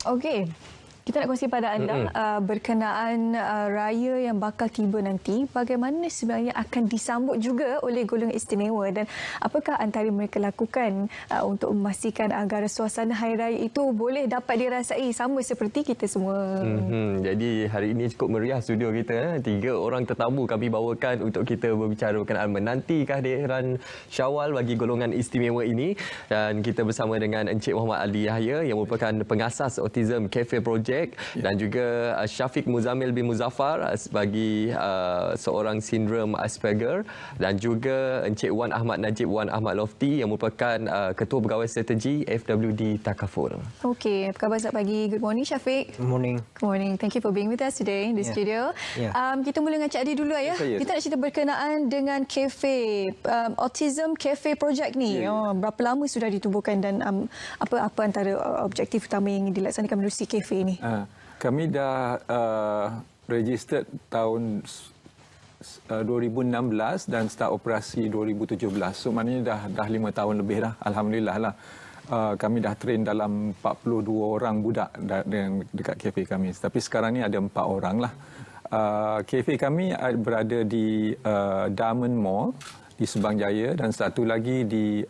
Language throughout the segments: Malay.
Okey. Kita nak kongsi pada anda berkenaan raya yang bakal tiba nanti, bagaimana sebenarnya akan disambut juga oleh golongan istimewa dan apakah antara mereka lakukan untuk memastikan agar suasana hari raya itu boleh dapat dirasai sama seperti kita semua. Jadi hari ini cukup meriah studio kita. 3 orang tetamu kami bawakan untuk kita berbicara berkenaan menanti kehadiran Syawal bagi golongan istimewa ini. Dan kita bersama dengan Encik Muhammad Ali Yahya yang merupakan pengasas Autism Cafe Project dan juga Syafiq Muzamil bin Muzaffar sebagai seorang sindrom Asperger, dan juga Encik Wan Ahmad Najib Wan Ahmad Lofty yang merupakan Ketua Pegawai Strategi FWD Takaful. Okey, apa khabar selamat pagi? Good morning Syafiq. Good morning. Good morning. Thank you for being with us today in the studio. Kita mula dengan Cik Adi dulu ya. Kita nak cerita berkenaan dengan kafe Autism Cafe Project ni. Berapa lama sudah ditubuhkan dan apa antara objektif utama yang dilaksanakan menerusi kafe ini? Kami dah registered tahun 2016 dan start operasi 2017. So maknanya dah 5 tahun lebih dah. Alhamdulillah lah. Kami dah train dalam 42 orang budak dekat kafe kami. Tapi sekarang ni ada 4 orang lah. Kafe kami berada di Diamond Mall di Subang Jaya dan satu lagi di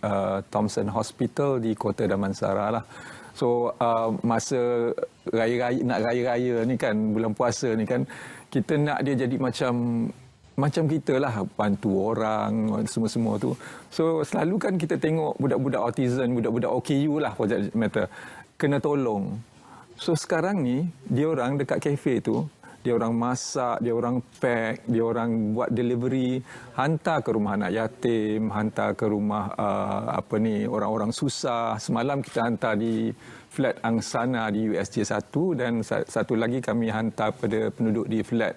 Thomson Hospital di Kota Damansara lah. So masa raya-raya ni kan, bulan puasa ni kan, kita nak dia jadi macam kita lah, bantu orang semua-semua tu. So selalu kan kita tengok budak-budak autism, budak-budak OKU lah project matter, kena tolong. So sekarang ni dia orang dekat kafe tu, dia orang masak, dia orang pack, dia orang buat delivery, hantar ke rumah anak yatim, hantar ke rumah orang-orang susah. Semalam kita hantar di flat Angsana di USJ 1 dan satu lagi kami hantar pada penduduk di flat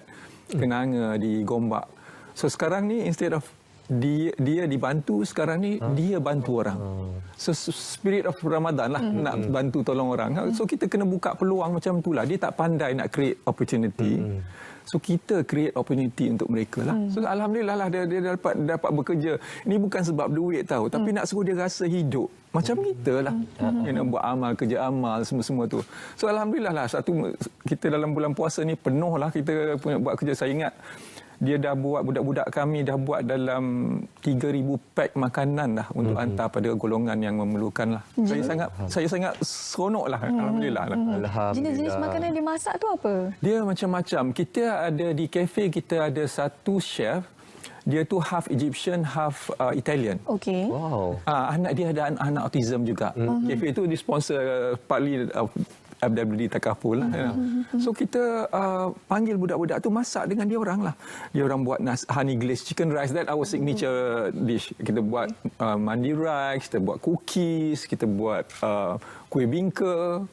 Kenanga di Gombak. So sekarang ni instead of dia dibantu, sekarang ni dia bantu orang. So spirit of Ramadan lah, nak bantu tolong orang. So kita kena buka peluang macam tu lah. Dia tak pandai nak create opportunity. So kita create opportunity untuk mereka lah. So alhamdulillah lah dia dapat bekerja. Ini bukan sebab duit tahu, tapi nak suruh dia rasa hidup macam kita lah. Nak buat amal, kerja amal semua tu. So alhamdulillah lah, kita dalam bulan puasa ni penuh lah kita punya buat kerja. Saya ingat dia dah buat, budak-budak kami dah buat dalam 3,000 pack makanan dah untuk hantar pada golongan yang memerlukan lah. Saya sangat seronok lah. Alhamdulillah lah. Jenis-jenis makanan yang dimasak tu apa? Dia macam-macam. Kita ada di kafe, kita ada satu chef. Dia tu half Egyptian, half Italian. Okey. Wow. Anak dia ada anak autism juga. Kafe itu disponsor partly FWD Takaful lah. So kita panggil budak-budak tu masak dengan dia orang lah. Dia orang buat honey glazed chicken rice, that our signature dish. Kita buat mandi rice, kita buat cookies, kita buat kuih bingka.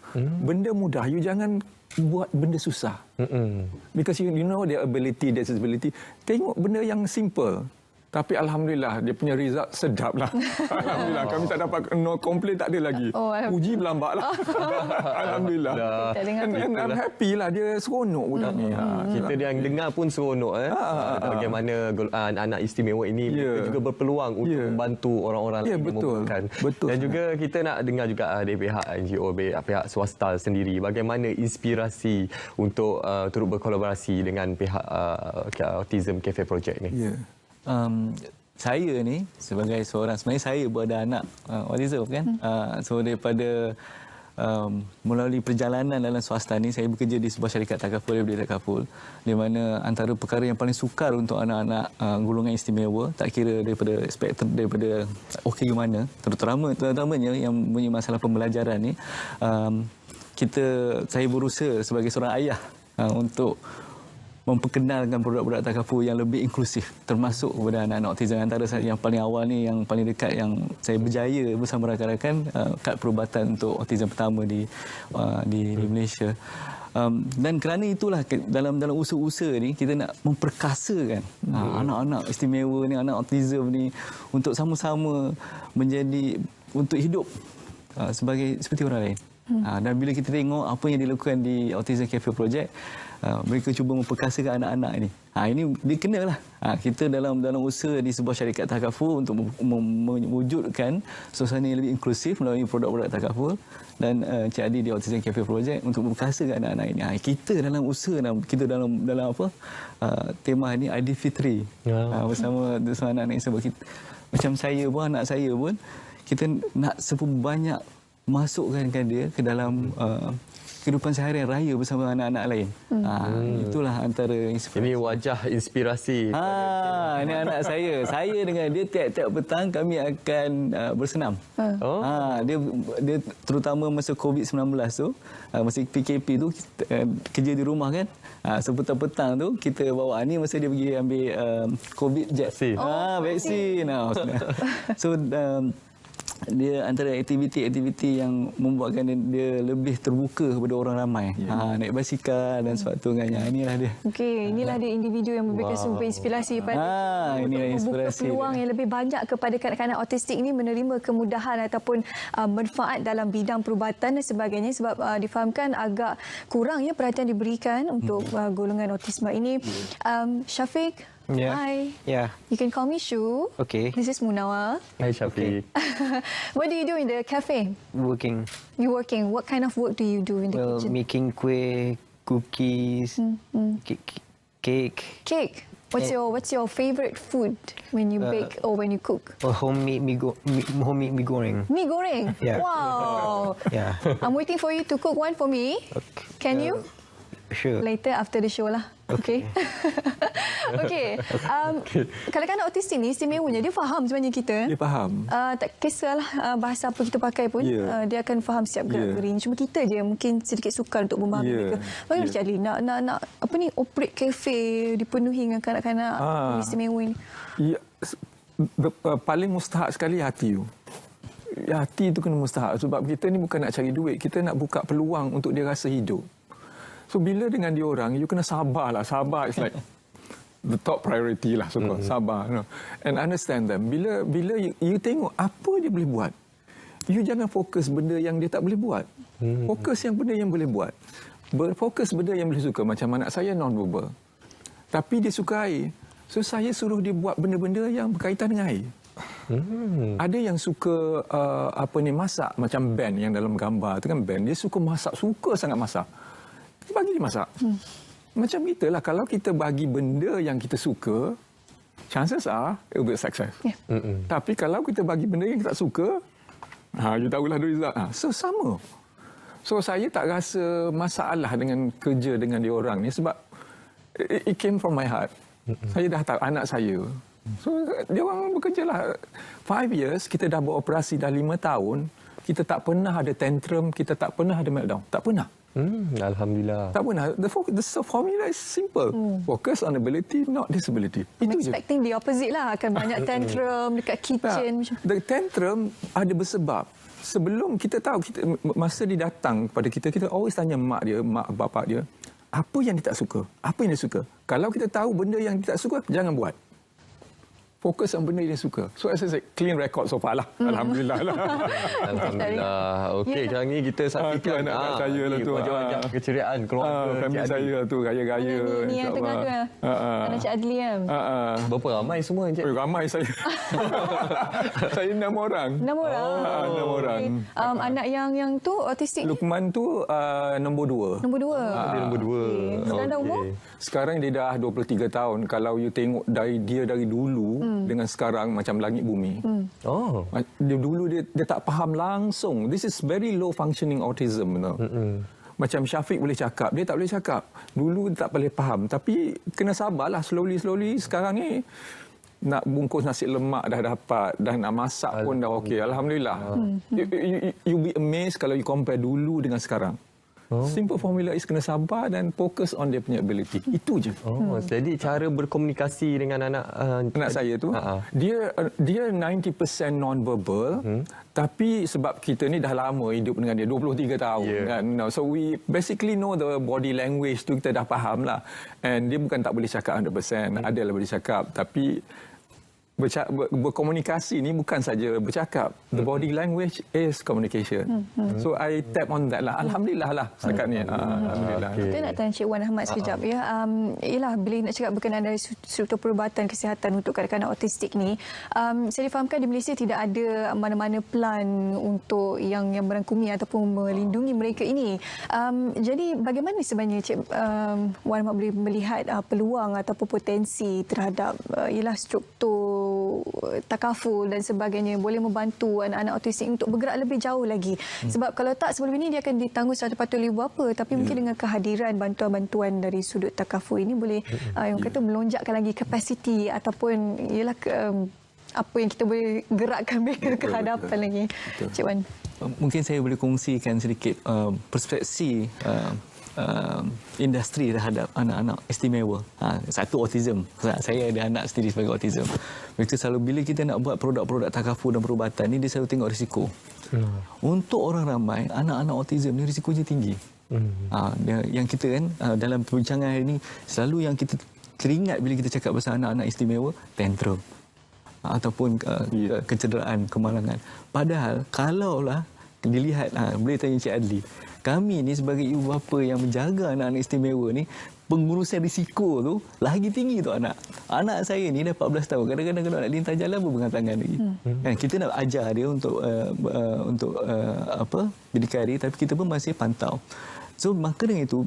Benda mudah. You jangan buat benda susah. Because you know their ability, their disability. Tengok benda yang simple. Tapi alhamdulillah dia punya result sedap lah. Alhamdulillah kami tak dapat no complain, tak ada lagi. Uji berlambak lah. Alhamdulillah. And I'm happy lah, dia seronok budak ni. Kita yang dengar pun seronok bagaimana anak-anak istimewa ini juga berpeluang untuk membantu orang-orang lain membutuhkan. Dan juga kita nak dengar juga dari pihak NGO, pihak swasta sendiri, bagaimana inspirasi untuk turut berkolaborasi dengan pihak Autism Cafe Project ni. Saya ni sebagai sebenarnya saya berada anak autism kan. So daripada melalui perjalanan dalam swasta ni, saya bekerja di sebuah syarikat Takaful, FWD Takaful, di mana antara perkara yang paling sukar untuk anak-anak golongan istimewa, tak kira daripada spektrum, daripada OKU mana, terutamanya yang punya masalah pembelajaran ni, saya berusaha sebagai seorang ayah untuk memperkenalkan produk-produk Takaful yang lebih inklusif, termasuk kepada anak-anak autism. Antara yang paling awal ni, yang paling dekat, yang saya berjaya bersama rakan-rakan, kad perubatan untuk autism pertama di Malaysia. Dan kerana itulah dalam usaha-usaha ni kita nak memperkasakan anak-anak istimewa ni, anak autism ni, untuk sama-sama untuk hidup seperti orang lain. Dan bila kita tengok apa yang dilakukan di Autism Cafe Project, mereka cuba memperkasakan anak-anak ini. Ini dia kenalah. Kita dalam usaha di sebuah syarikat takaful untuk mewujudkan suasana yang lebih inklusif melalui produk-produk takaful, dan Cik Adi di Autism Cafe Project untuk memperkasakan anak-anak ini. Kita dalam usaha, kita dalam apa tema ini Aidilfitri bersama anak-anak yang sebab kita, macam saya pun, anak saya pun, kita nak sebanyak masukkan dia ke dalam kehidupan seharian raya bersama anak-anak lain. Itulah antara inspirasi. Ini wajah inspirasi. Ini anak saya. Saya dengan dia tiap-tiap petang kami akan bersenam. Dia terutama masa COVID-19 tu, masa PKP tu, kerja di rumah kan. So petang-petang tu kita bawa ni masa dia pergi ambil COVID jab. Vaksin. So dia antara aktiviti-aktiviti yang membuatkan dia lebih terbuka kepada orang ramai. Naik basikal dan sebagainya. Inilah dia. Okey, inilah dia individu yang memberikan sumber inspirasi pada inilah inspirasi membuka peluang dia. yang lebih banyak kepada kanak-kanak autistik ini menerima kemudahan ataupun manfaat dalam bidang perubatan dan sebagainya, sebab difahamkan agak kurang ya perhatian diberikan untuk golongan autisma ini. Syafiq, hi. Yeah. You can call me Shu. Okay. This is Munawa. Hai Syafiq. What do you do in the cafe? Working. You working? What kind of work do you do in the kitchen? Making kuih, cookies, cake. Cake. What's your favorite food when you bake or when you cook? Homemade mie goreng. Mie goreng. Yeah. Wow. Yeah. I'm waiting for you to cook one for me. Okay. Can you? Sure. Later after the show lah. Okay. Okay. Kanak-kanak autistik ni istimewanya dia faham sebenarnya kita. Dia faham. Tak kisahlah bahasa apa kita pakai pun, dia akan faham setiap gerak-gerik. Cuma kita je mungkin sedikit sukar untuk memahami mereka. Bagaimana Cik Ali nak apa ni, operate cafe dipenuhi dengan kanak-kanak istimewa ini? Ya, paling mustahak sekali hati tu. Hati tu kena mustahak sebab kita ni bukan nak cari duit, kita nak buka peluang untuk dia rasa hidup. So bila dengan dia orang, you kena sabarlah. Sabar is like the top priority lah. So sabar, you know. And understand them. Bila you tengok apa dia boleh buat, you jangan fokus benda yang dia tak boleh buat. Fokus yang benda yang boleh buat. Berfokus benda yang boleh suka. Macam anak saya non-verbal, tapi dia suka air. So saya suruh dia buat benda-benda yang berkaitan dengan air. Ada yang suka masak, macam Ben yang dalam gambar tu kan, Ben dia suka masak, suka sangat masak. Bagi dia masak. Macam kita lah, kalau kita bagi benda yang kita suka, chances are it will be a success. Tapi kalau kita bagi benda yang kita tak suka, you tahulah result. So sama. So saya tak rasa masalah dengan kerja dengan dia orang ni sebab it came from my heart. Saya dah tahu anak saya. So dia orang bekerja lah 5 years, kita dah beroperasi dah 5 tahun, kita tak pernah ada tantrum, kita tak pernah ada meltdown. Tak pernah. Alhamdulillah. Tak pernah. The formula is simple. Focus on ability, not disability. I'm Itu je. expecting the opposite lah. Akan banyak tantrum dekat kitchen. The tantrum ada bersebab. Sebelum kita tahu, masa dia datang kepada kita, kita always tanya mak bapak dia, apa yang dia tak suka? Apa yang dia suka? Kalau kita tahu benda yang dia tak suka, jangan buat. Fokus on benda yang dia suka. So as I said, clean record so far lah. Alhamdulillah lah. Alhamdulillah. Okey, sekarang ni kita saksikan anak saya lah tu. wajah-wajah keceriaan keluarga family saya tu, gaya-gaya. Ni yang tengah tu lah. Anak Cik Adli kan? Berapa ramai semua Encik? Ramai saya. Saya 6 orang. 6 orang? 6 orang. Anak yang tu autistik? Lukman tu nombor 2. Nombor 2? Dia nombor 2. Sekarang dah umur? Sekarang dia dah 23 tahun. Kalau you tengok dari dulu dengan sekarang macam langit bumi. Oh. Dia dulu dia tak faham langsung. This is very low functioning autism, you know. Macam Syafiq boleh cakap, dia tak boleh cakap. Dulu dia tak boleh faham, tapi kena sabarlah, slowly. Sekarang ni nak bungkus nasi lemak dah dapat, dah nak masak pun dah okey. Alhamdulillah. You be amazed kalau you compare dulu dengan sekarang. Simple formula is kena sabar dan fokus on dia punya ability. Itu je. Jadi cara berkomunikasi dengan anak saya tu, dia 90% non-verbal, tapi sebab kita ni dah lama hidup dengan dia, 23 tahun kan. So we basically know the body language tu, kita dah faham lah. And dia bukan tak boleh cakap 100%, adalah boleh cakap, tapi berkomunikasi ni bukan saja bercakap. The body language is communication. So I tap on that lah. Alhamdulillah lah setakat ni. Alhamdulillah. Kita nak tanya Cik Wan Ahmad sekejap ya. Ialah bila nak cakap berkenaan dari struktur perubatan kesihatan untuk kanak-kanak autistik ni, saya difahamkan di Malaysia tidak ada mana-mana plan untuk yang merangkumi ataupun melindungi mereka ini. Jadi bagaimana sebenarnya Cik Wan Ahmad boleh melihat peluang ataupun potensi terhadap ialah struktur takaful dan sebagainya boleh membantu anak-anak autistik untuk bergerak lebih jauh lagi. Sebab kalau tak sebelum ini dia akan ditanggung secara patut apa, tapi mungkin dengan kehadiran bantuan-bantuan dari sudut takaful ini boleh yang kata melonjakkan lagi kapasiti ataupun ialah apa yang kita boleh gerakkan mereka ke hadapan lagi. Cik Wan. Mungkin saya boleh kongsikan sedikit perspektif industri terhadap anak-anak istimewa. Satu, autism. Saya ada anak sendiri sebagai autism. Mereka selalu bila kita nak buat produk-produk takaful dan perubatan ni, dia selalu tengok risiko. Untuk orang ramai, anak-anak autism ni risikonya tinggi. Yang kita kan dalam perbincangan hari ini, selalu yang kita teringat bila kita cakap pasal anak-anak istimewa, tantrum ataupun kecederaan, kemalangan. Padahal kalaulah dilihat, boleh tanya Encik Adli, kami ni sebagai ibu bapa yang menjaga anak-anak istimewa ni, pengurusan risiko tu lagi tinggi tu anak. Anak saya ni dah 14 tahun. Kadang-kadang kalau nak lintas jalan pun pegang tangan lagi. Kan, kita nak ajar dia untuk berdikari, tapi kita pun masih pantau. So maka dengan itu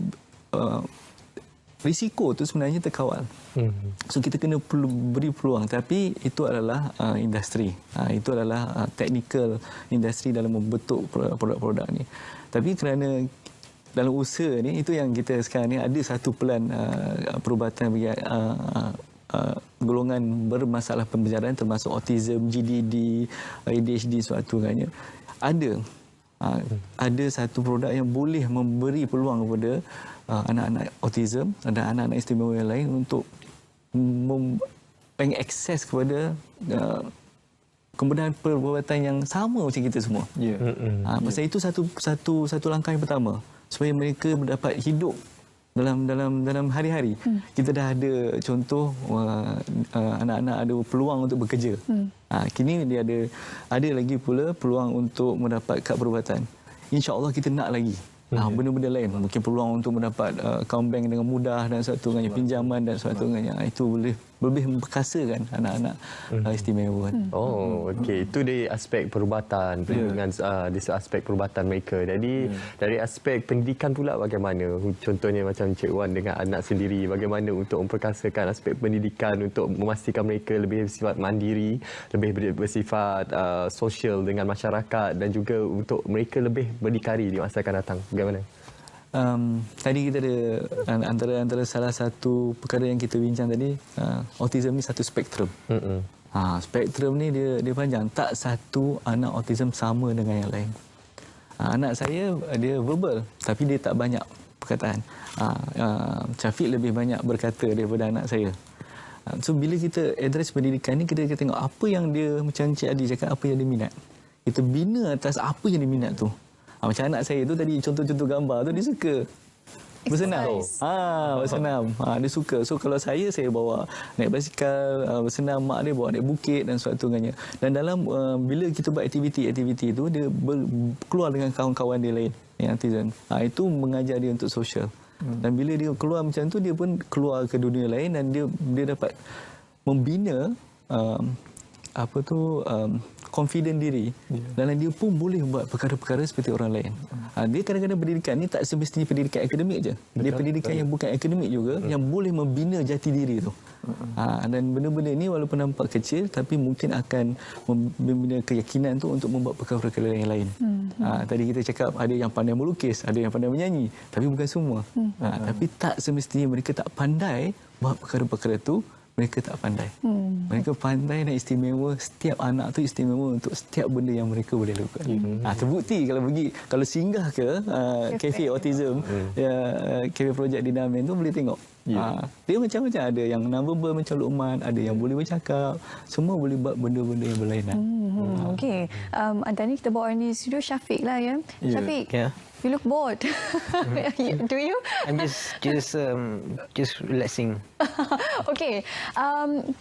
risiko tu sebenarnya terkawal. So kita kena beri peluang, tapi itu adalah industri. Itu adalah technical industri dalam membentuk produk-produk ni. Tapi kerana dalam usaha ni, itu yang kita sekarang ni ada satu pelan perubatan bagi golongan bermasalah pembelajaran termasuk autism, GDD, ADHD suatu katanya. Ada satu produk yang boleh memberi peluang kepada anak-anak autism dan anak-anak istimewa yang lain untuk mengakses kepada kemudahan perubatan yang sama macam kita semua. Masa itu satu langkah yang pertama supaya mereka mendapat hidup dalam hari-hari. Kita dah ada contoh anak-anak ada peluang untuk bekerja. Kini dia ada lagi pula peluang untuk mendapat kad perubatan. InsyaAllah kita nak lagi. Benda-benda lain, mungkin peluang untuk mendapat account bank dengan mudah dan sebagainya, pinjaman dan sebagainya. Itu boleh lebih memperkasakan anak-anak istimewa. Okey, itu dari aspek perubatan, perlindungan di aspek perubatan mereka. Jadi dari aspek pendidikan pula bagaimana? Contohnya macam Cik Wan dengan anak sendiri, bagaimana untuk memperkasakan aspek pendidikan untuk memastikan mereka lebih bersifat mandiri, lebih bersifat sosial dengan masyarakat dan juga untuk mereka lebih berdikari di masa akan datang. Bagaimana? Tadi kita ada antara salah satu perkara yang kita bincang tadi, autism ni satu spektrum. Spektrum ni dia panjang. Tak satu anak autism sama dengan yang lain. Anak saya dia verbal tapi dia tak banyak perkataan. Syafiq lebih banyak berkata daripada anak saya. So bila kita address pendidikan ni, kita tengok apa yang dia, macam Cik Adi cakap, apa yang dia minat. Kita bina atas apa yang dia minat tu. Macam anak saya tu tadi, contoh-contoh gambar tu dia suka bersenam. Bersenam. Dia suka. So kalau saya bawa naik basikal, bersenam, mak dia bawa naik bukit dan sebagainya. Dan dalam bila kita buat aktiviti tu, dia keluar dengan kawan-kawan dia lain yang autism. Itu mengajar dia untuk sosial. Dan bila dia keluar macam tu, dia pun keluar ke dunia lain dan dia dapat membina confident diri dan dia pun boleh buat perkara-perkara seperti orang lain. Dia kadang-kadang pendidikan ni tak semestinya pendidikan akademik je. Dia pendidikan yang bukan akademik juga, yang boleh membina jati diri tu. Dan benda-benda ni walaupun nampak kecil tapi mungkin akan membina keyakinan tu untuk membuat perkara-perkara yang lain. Tadi kita cakap ada yang pandai melukis, ada yang pandai menyanyi, tapi bukan semua. Tapi tak semestinya mereka tak pandai buat perkara-perkara tu. Mereka tak pandai. Mereka pandai dan istimewa. Setiap anak tu istimewa untuk setiap benda yang mereka boleh lakukan. Terbukti kalau singgah ke kafe autism, kafe projek di Damen tu boleh tengok. Dia macam-macam, ada yang non-verbal macam Luqman, ada yang boleh bercakap, semua boleh buat benda-benda yang berlainan. Okey. Antara ni kita bawa orang di studio Syafiq lah ya. Syafiq. You look bored. Do you? I'm just relaxing. Okay.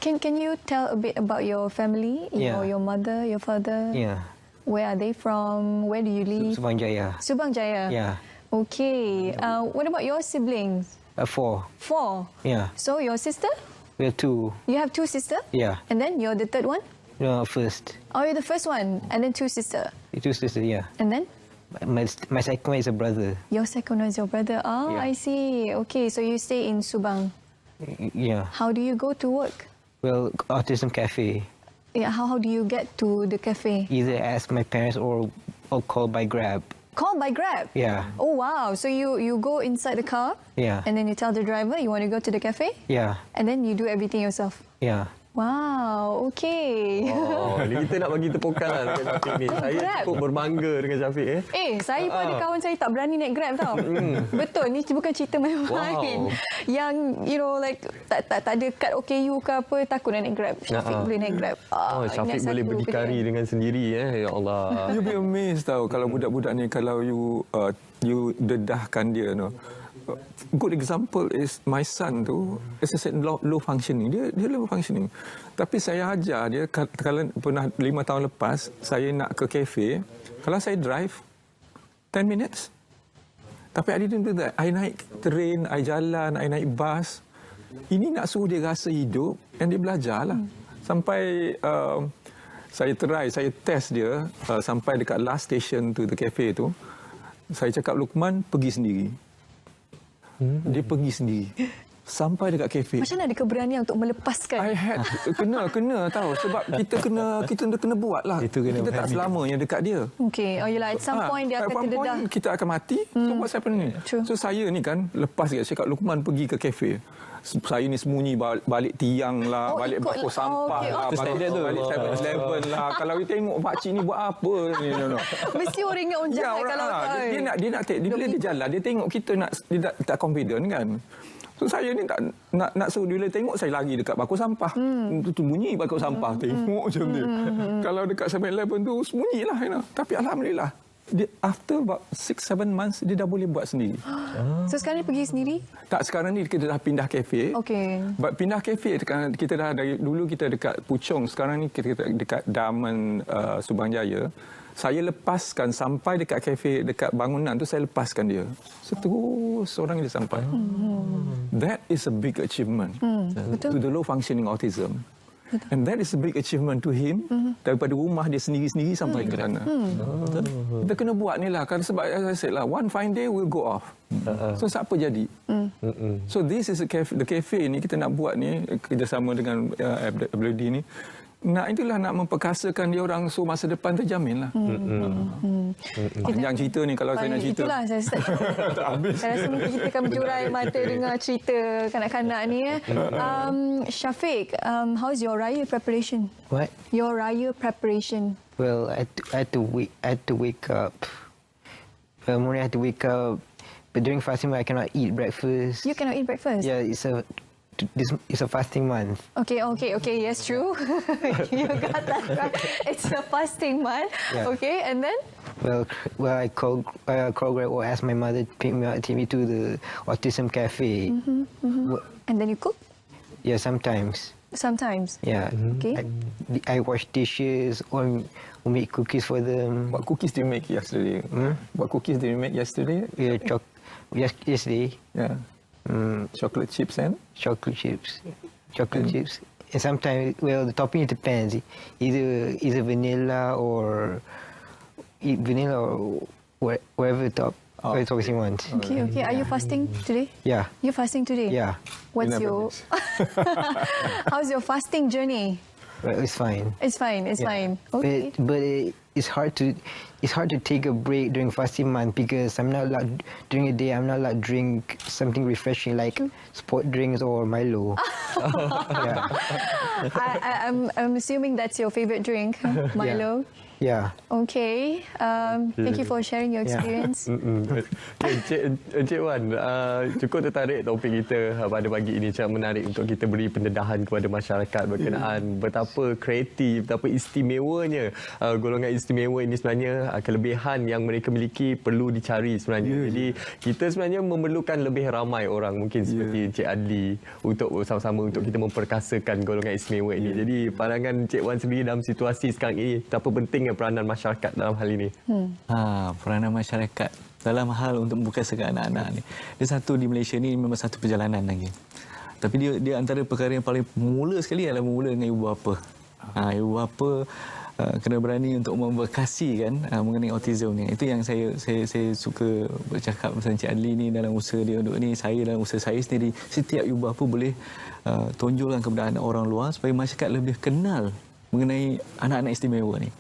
Can you tell a bit about your family? Yeah. Your mother, your father? Yeah. Where are they from? Where do you live? Subang Jaya. Subang Jaya. Yeah. Okay. What about your siblings? 4. 4. Yeah. So your sister? We have 2. You have 2 sisters? Yeah. And then you're the third one? No, first. Oh, you're the first one, and then 2 sisters. 2 sisters, yeah. And then My second one is a brother. your second one is your brother. Oh, Yeah. I see. Okay, so you stay in Subang. Yeah. How do you go to work? Well, Autism Cafe. Yeah, how do you get to the cafe? Either ask my parents or call by Grab. Call by Grab? Yeah. Oh, wow. So you go inside the car? Yeah. And then you tell the driver you want to go to the cafe? Yeah. And then you do everything yourself? Yeah. Wow, okay. Oh, ni kita nak bagi tepukan lah dengan Syafiq ni. Saya Grab. cukup berbangga dengan Syafiq. Saya pun ada kawan saya tak berani naik Grab tau. Betul, ni bukan cerita main-main. Yang, you know, like tak ada kad OKU ke apa, takut nak naik Grab. Syafiq boleh naik Grab. Oh, Syafiq ingat boleh satu berdikari kejadian. dengan sendiri. Ya Allah. You be amazed tau kalau budak-budak ni kalau you dedahkan dia, no. Good example is my son tu, as I said, low functioning. Dia low functioning. Tapi saya ajar dia, kalau pernah 5 tahun lepas, saya nak ke kafe, kalau saya drive, 10 minutes. Tapi I didn't do that. I naik train, I jalan, I naik bus. Ini nak suruh dia rasa hidup dan dia belajar lah. Sampai saya test dia sampai dekat last station to the cafe tu. Saya cakap, Luqman, pergi sendiri. Dia pergi sendiri. Sampai dekat kafe. Macam mana ada keberanian untuk melepaskan? I had kena tahu sebab kita kena buat lah. Kita tak selamanya dekat dia. Okay, yelah, at some point dia akan terdedah. Kita akan mati. So what's happening? True. So saya ni kan lepas dia cakap Luqman pergi ke kafe. Saya ni sembunyi balik tiang lah, balik ikut bako lah. sampah Okay, lah, balik 7-Eleven lah. Kalau you tengok pakcik ni buat apa ni, no. Mesti orang ingat orang jahat kalau dia nak bila dia jalan dia tengok kita dia tak confident kan. So saya ni tak nak suruh dia tengok saya lari dekat bako sampah. Tu bunyi bako sampah tengok macam dia. Kalau dekat 7-Eleven tu sembunyilah, you know. Tapi alhamdulillah dia after about 6-7 months dia dah boleh buat sendiri. So sekarang ni pergi sendiri? Tak, sekarang ni kita dah pindah kafe. Okey. Pindah kafe kita dah dari dulu kita dekat Puchong, sekarang ni kita dekat Daman Subang Jaya. Saya lepaskan sampai dekat kafe dekat bangunan tu, saya lepaskan dia. Terus orang dia sampai. That is a big achievement to the low functioning autism. And that is a big achievement to him daripada rumah dia sendiri-sendiri sampai ke sana. Kita kena buat ni lah. Sebab as I said lah, one fine day will go off. So siapa jadi? So this is the cafe ni kita nak buat ni kerjasama dengan FWD ni. Itulah nak memperkasakan dia orang so masa depan terjamin lah. Panjang cerita ni kalau saya nak cerita. Itulah saya start cerita. Saya rasa mungkin kita akan berjurai mata dengar cerita kanak-kanak ni. Syafiq, how's your Raya preparation? What? Your Raya preparation. Well, I had to wake up. Morning I had to wake up. But during fasting month, I cannot eat breakfast. You cannot eat breakfast? Yeah, it's a fasting month. Okay, yes, true. You got that right. It's a fasting month. Yeah. Okay, and then? Well, I called Grab or asked my mother to take me to the Autism Cafe. And then you cook? Yeah, sometimes. Sometimes? Yeah. Okay. I wash dishes or make cookies for them. What cookies did you make yesterday? What cookies did you make yesterday? Yeah, yesterday. Yeah. Chocolate chips and? Chocolate chips. And sometimes, well, the topping it depends. Either vanilla or whatever top. It's always you want. Okay. Are you fasting today? Yeah. You're fasting today? Yeah. What's your... How's your fasting journey? Well, it's fine. It's fine. Okay. But it's hard to take a break during fasting month because I'm not allowed during the day. I'm not allowed to drink something refreshing like sport drinks or Milo. Yeah. I'm assuming that's your favorite drink, Milo. Yeah. Okay. Thank you for sharing your experience. Encik Wan, cukup tertarik topik kita pada pagi ini. Sangat menarik untuk kita beri pendedahan kepada masyarakat berkenaan betapa kreatif, betapa istimewanya golongan istimewa ini sebenarnya kelebihan yang mereka miliki perlu dicari sebenarnya. Jadi kita sebenarnya memerlukan lebih ramai orang mungkin seperti Cik Adli untuk bersama-sama untuk kita memperkasakan golongan istimewa ini. Jadi pandangan Cik Wan sendiri dalam situasi sekarang ini, betapa pentingnya peranan masyarakat dalam hal ini? Peranan masyarakat dalam hal untuk memperkasakan anak-anak ni. Dia satu di Malaysia ni memang satu perjalanan lagi. Tapi dia antara perkara yang paling mula sekali adalah mula dengan ibu bapa. Ibu bapa kena berani untuk memberkasi kan mengenai autism ni. Itu yang saya suka bercakap pasal Encik Adli ni dalam usaha dia untuk ni, saya dalam usaha saya sendiri. Setiap ibu bapa boleh tonjolkan kepada orang luar supaya masyarakat lebih kenal mengenai anak-anak istimewa ni.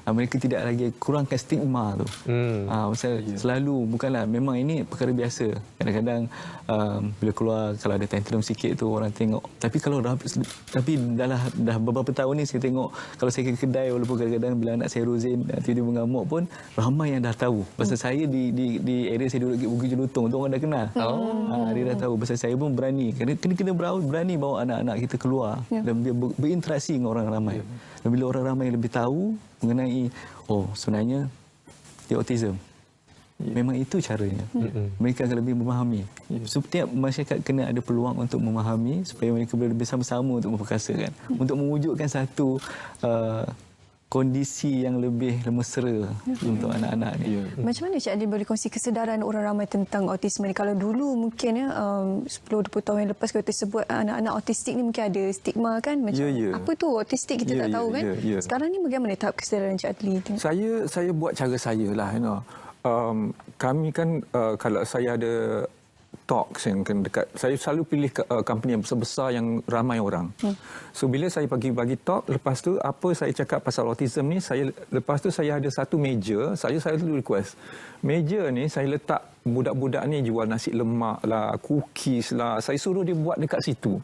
Mereka tidak lagi kurangkan stigma tu. Selalu bukanlah, memang ini perkara biasa. Kadang-kadang bila keluar kalau ada tantrum sikit tu orang tengok. Tapi kalau dah beberapa tahun ni saya tengok kalau saya ke kedai, walaupun kadang-kadang bila anak saya Rozin tiba-tiba mengamuk pun ramai yang dah tahu. Pasal saya di area saya duduk di Bukit Jelutong tu orang dah kenal. Dia dah tahu. Pasal saya pun berani. Kena berani bawa anak-anak kita keluar dan berinteraksi dengan orang ramai. Dan bila orang ramai lebih tahu mengenai sebenarnya dia autism. Memang itu caranya. Mereka akan lebih memahami. Setiap masyarakat kena ada peluang untuk memahami supaya mereka boleh bersama-sama untuk memperkasakan, untuk mewujudkan satu kondisi yang lebih mesra untuk anak-anak ni. Macam mana Cik Adli boleh kongsi kesedaran orang ramai tentang autisme ni? Kalau dulu mungkin 10-20 tahun yang lepas kalau tersebut anak-anak autistik ni mungkin ada stigma kan, macam apa tu autistik kita tak tahu kan. Sekarang ni bagaimana tahap kesedaran Cik Adli? Saya buat cara saya lah, kami kan kalau saya ada talks yang dekat, saya selalu pilih company yang besar-besar yang ramai orang. So bila saya bagi talk, lepas tu apa saya cakap pasal autism ni, lepas tu saya ada satu meja, saya selalu request. Meja ni saya letak budak-budak ni jual nasi lemak lah, cookies lah, saya suruh dia buat dekat situ.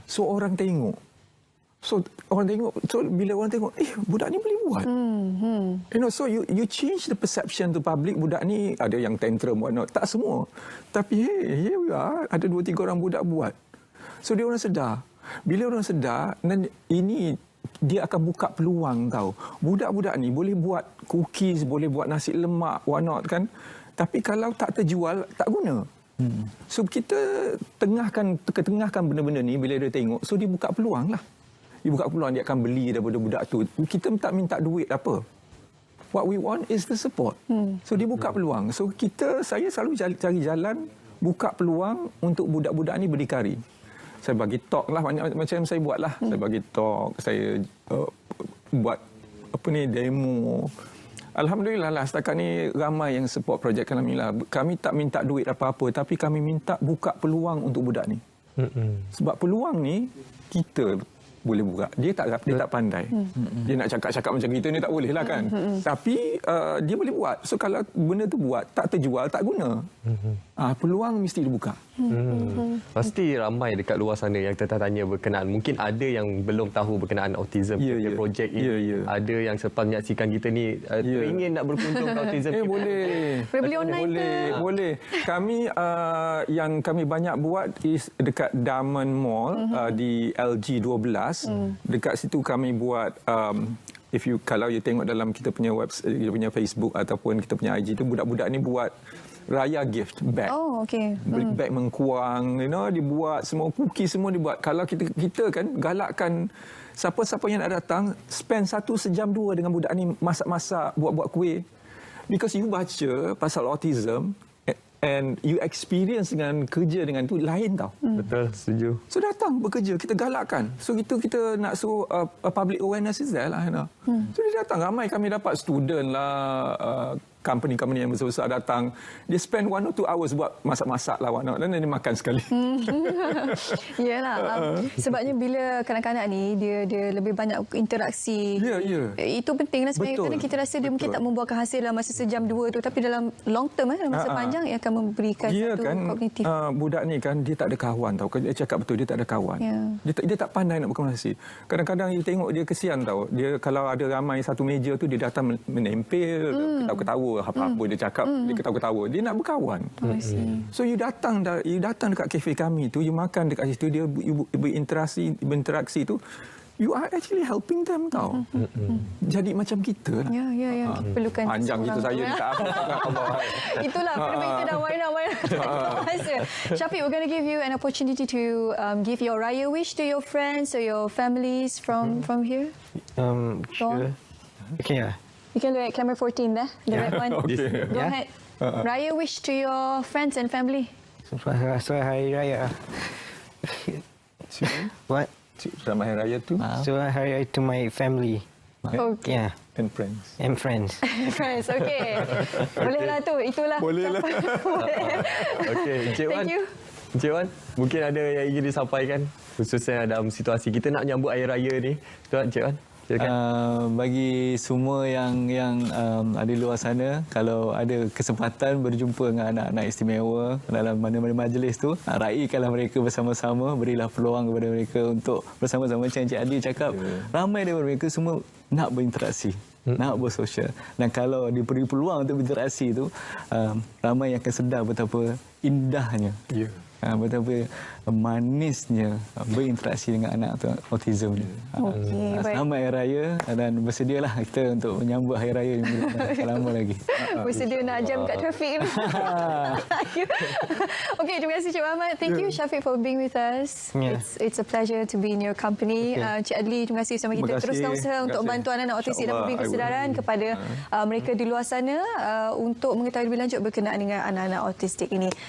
So orang tengok. So bila orang tengok, budak ni boleh buat. So you change the perception to public. Budak ni ada yang tantrum, whatnot. Tak semua. Tapi here we are, ada 2-3 orang budak buat. So dia orang sedar. Bila orang sedar, ini dia akan buka peluang tau. Budak-budak ni boleh buat cookies, boleh buat nasi lemak, whatnot kan. Tapi kalau tak terjual, tak guna. So kita ketengahkan benda-benda ni bila dia tengok. So dia buka peluang lah. Dia buka peluang, dia akan beli daripada budak tu. Kita tak minta duit apa. What we want is the support. So dia buka peluang. So saya selalu cari jalan buka peluang untuk budak-budak ni berdikari. Saya bagi talk lah, macam saya buat lah. Saya bagi talk, saya buat demo. Alhamdulillah lah, setakat ni ramai yang support projek kami lah. Kami tak minta duit apa-apa, tapi kami minta buka peluang untuk budak ni. Sebab peluang ni kita boleh buka. Dia tak pandai. Dia nak cakap macam kita ni tak boleh lah kan. Tapi dia boleh buat. So kalau benda tu buat, tak terjual, tak guna. Peluang mesti dibuka. Pasti ramai dekat luar sana yang tertanya berkenaan. Mungkin ada yang belum tahu berkenaan autism projek ini. Ada yang selepas menyaksikan kita ni teringin nak berkunjung ke autism. Boleh beli online boleh. Kami yang kami banyak buat is dekat Diamond Mall di LG 12. Dekat situ kami buat kalau you tengok dalam kita punya website, kita punya Facebook ataupun kita punya IG tu, budak-budak ni buat raya gift bag. Bag mengkuang, dibuat semua cookies semua dibuat. Kalau kita kan galakkan siapa-siapa yang nak datang spend 1 sejam 2 dengan budak ni masak-masak, buat-buat kuih. Because you baca pasal autism and you experience dengan kerja dengan tu lain tau. Betul, setuju. So datang bekerja, kita galakkan. So kita nak suruh public awareness is there lah. So dia datang, ramai kami dapat student lah, company-company yang besar-besar datang. Dia spend 1 or 2 hours buat masak-masak lah, dan dia makan sekali. Yalah. Sebabnya bila kanak-kanak ni dia lebih banyak interaksi. Itu penting lah sebenarnya. Kadang kita rasa dia mungkin tak membuahkan hasil dalam masa sejam 2 tu, tapi dalam long term dalam masa panjang ia akan memberikan satu kan, kognitif. Budak ni kan dia tak ada kawan tau. Dia cakap betul, dia tak ada kawan. Dia tak pandai nak berkomunikasi. Kadang-kadang you tengok dia kesian tau. Dia kalau ada ramai satu meja tu, dia datang menempel, ketawa apa-apa dia cakap, dia ketawa-ketawa. Dia nak berkawan. So you datang dekat kafe kami tu, you makan dekat situ, dia berinteraksi tu, you are actually helping them tau. Jadi macam kita lah. Ya. Perlukan Panjang gitu seorang- saya tak apa. Itulah fenomena kita dah main. Syafiq, we're going to give you an opportunity to give your Raya wish to your friends or your families from here. Sure. Okay, yeah. You can look at camera 14 there, the red one. Okay. Go Yeah. ahead. Raya wish to your friends and family. So Hari Raya. What? Selamat Hari Raya tu So Hari Raya to my family. Okay. Yeah, and friends. and friends. Friends, okay. Bolehlah tu, itulah. Bolehlah. Okey, Encik Wan. Thank you. Encik Wan, mungkin ada yang ingin disampaikan khususnya dalam situasi kita nak menyambut Hari Raya ni. Tuan Encik Wan, silakan. Bagi semua yang ada di luar sana, kalau ada kesempatan berjumpa dengan anak-anak istimewa dalam mana-mana majlis tu, raikanlah mereka bersama-sama, berilah peluang kepada mereka untuk bersama-sama. Macam Encik Adi cakap, ramai daripada mereka semua nak berinteraksi, nak bersosial. Dan kalau diberi peluang untuk berinteraksi tu, ramai yang akan sedar betapa indahnya, betapa manisnya berinteraksi dengan anak tu autism ni. Okey, baik. Selamat Hari Raya dan bersedialah kita untuk menyambut Hari Raya yang lama lagi. Bersedia nak jam kat trafik ni. Okay, terima kasih Cik Muhammad. Thank you Syafiq for being with us. Yeah. It's a pleasure to be in your company. Okay. Cik Adli, terima kasih sama kita. Terima kasih. Teruskan usaha Terima untuk kasih. bantu anak-anak autistik dan memberi InsyaAllah, kesedaran kepada mereka di luar sana untuk mengetahui lebih lanjut berkenaan dengan anak-anak autistik ini.